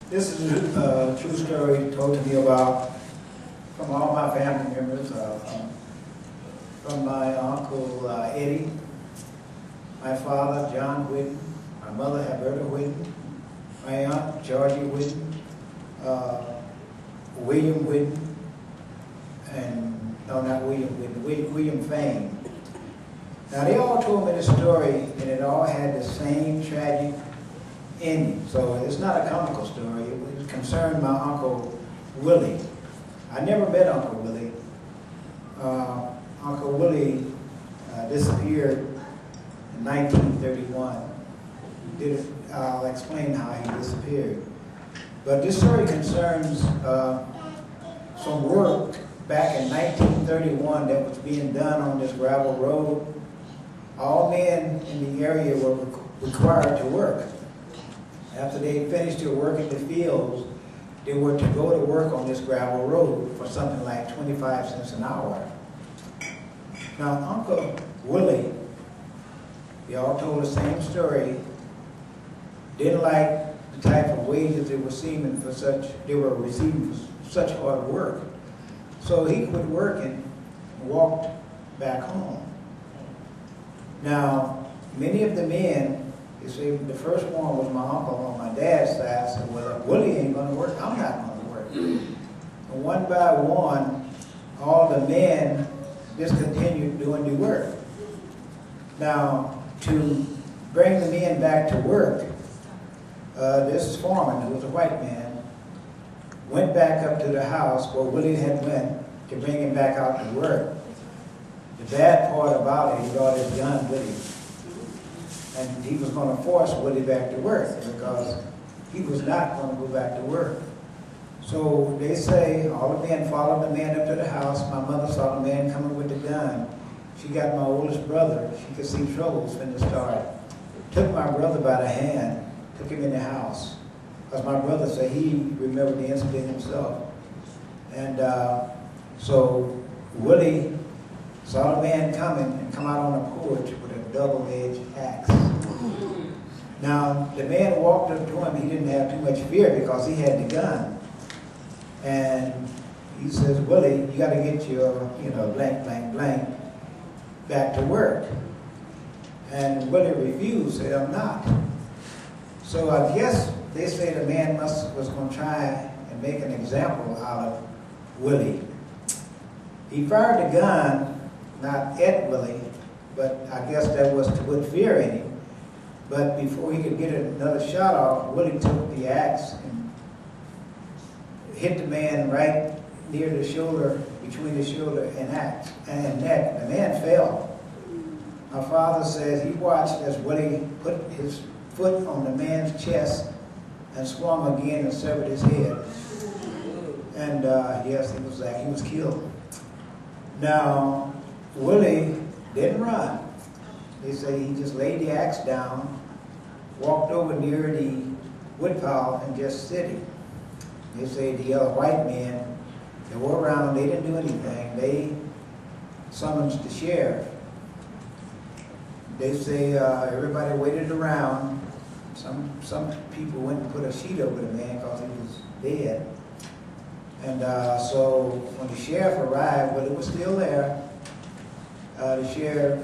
This is a true story told to me about from all my family members, from my uncle Eddie, my father John Whitten, my mother Alberta Whitten, my aunt Georgie Whitten, William Whitten, and no, not William Whitten, William Fain. Now they all told me this story, and it all had the same tragic ending. So it's not a comical story. It concerned my Uncle Willie. I never met Uncle Willie. Uncle Willie disappeared in 1931. I'll explain how he disappeared. But this story concerns some work back in 1931 that was being done on this gravel road. All men in the area were required to work. After they finished their work in the fields, they were to go to work on this gravel road for something like 25 cents an hour. Now, Uncle Willie, they all told the same story, didn't like the type of wages they were receiving for such hard work. So he quit working and walked back home. Now, many of the men, you see, the first one was my uncle on my dad's side, said, well, Willie ain't going to work, I'm not going to work. And one by one, all the men discontinued doing the work. Now, to bring the men back to work, this foreman, who was a white man, went back up to the house where Willie had went to bring him back out to work. The bad part about it, he brought his gun with him. And he was going to force Willie back to work because he was not going to go back to work. So they say all the men followed the man up to the house. My mother saw the man coming with the gun. She got my oldest brother. She could see troubles when it started. Took my brother by the hand, took him in the house. Because my brother said he remembered the incident himself. And so Willie saw the man coming and come out on the porch with a double-edged axe. Now, the man walked up to him. He didn't have too much fear because he had the gun. And he says, Willie, you got to get your, blank, blank, blank, back to work. And Willie refused, said, I'm not. So I guess they say the man was going to try and make an example out of Willie. He fired the gun, not at Willie, but I guess that was to put fear in him. But before he could get another shot off, Willie took the axe and hit the man right near the shoulder, between the shoulder and neck. The man fell. My father says he watched as Willie put his foot on the man's chest and swung again and severed his head. And yes, he was killed. Now, Willie didn't run. They say he just laid the axe down, walked over near the woodpile and just sitting. They say the other white men that were around, they didn't do anything. They summoned the sheriff. They say everybody waited around. Some people went and put a sheet over the man because he was dead. And so when the sheriff arrived, well, it was still there. The sheriff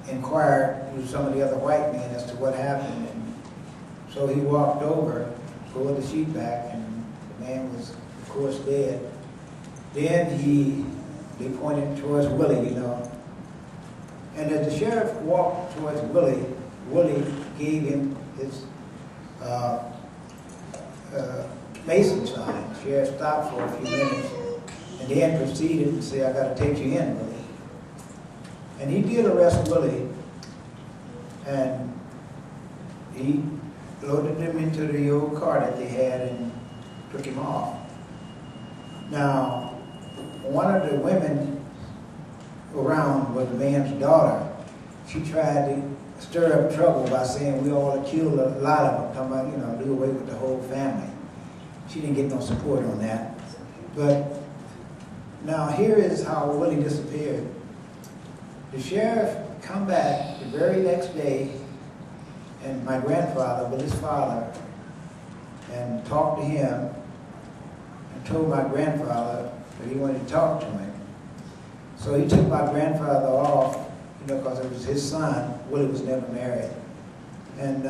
inquired with some of the other white men as to what happened. And so he walked over, pulled the sheet back, and the man was, of course, dead. Then they pointed towards Willie, And as the sheriff walked towards Willie, Willie gave him his Mason sign. The sheriff stopped for a few minutes and then proceeded and said, I got to take you in, Willie. And he did arrest Willie, and he loaded him into the old car that they had and took him off. Now, one of the women around was the man's daughter. She tried to stir up trouble by saying we all killed a lot of them, talking about, do away with the whole family. She didn't get no support on that. But now here is how Willie disappeared. The sheriff come back the very next day, and my grandfather, with his father, and talked to him and told my grandfather that he wanted to talk to him. So he took my grandfather off, because it was his son. Willie was never married. And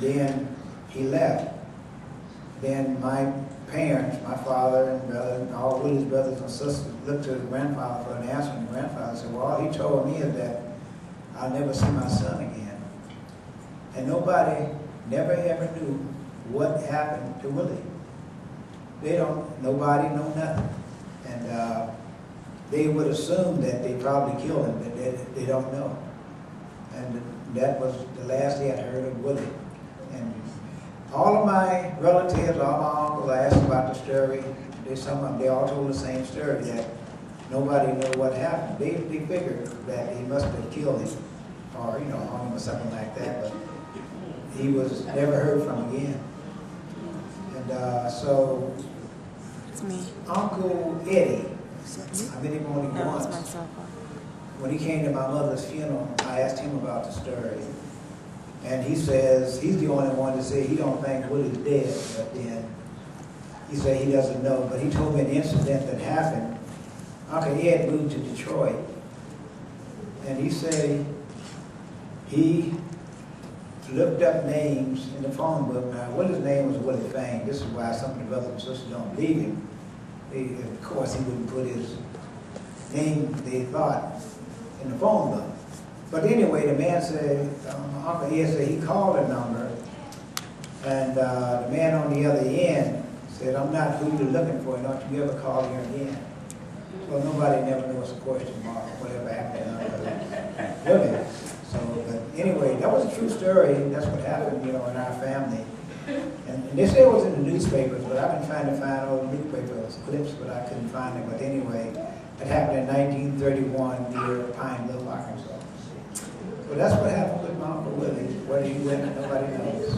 then he left. Then my parents, my father and brother, and all Willie's brothers and sisters looked to the grandfather for an answer, and the grandfather said, well, all he told me is that I'll never see my son again. And nobody never ever knew what happened to Willie. Nobody know nothing. And they would assume that they probably killed him, but they don't know. And that was the last they had heard of Willie. And all of my relatives, all my uncles, I asked about the story. They all told the same story, that nobody knew what happened. They figured that he must have killed him, or hung him or something like that. But he was never heard from again. And so, It's me. Uncle Eddie, I met him only No, once. it's my cell phone. When he came to my mother's funeral, I asked him about the story. And he says he's the only one to say he don't think Willie's dead, but then he said he doesn't know. But he told me an incident that happened. Uncle Ed moved to Detroit. And he said he looked up names in the phone book. Now, Willie's name was Willie Fang. This is why some of the brothers and sisters don't believe him. Of course, he wouldn't put his name, they thought, in the phone book. But anyway, the man said, Uncle Ed said he called a number, and the man on the other end said, I'm not who you're looking for, don't you ever call here again. Well, nobody never knows the question mark, whatever happened to Willie. So, but anyway, that was a true story. That's what happened, in our family. And they say it was in the newspapers, but I've been trying to find all the newspapers clips, but I couldn't find it. But anyway, it happened in 1931 near Pine Bluff, Arkansas. So that's what happened with my Uncle Willie. Whether he went, nobody knows.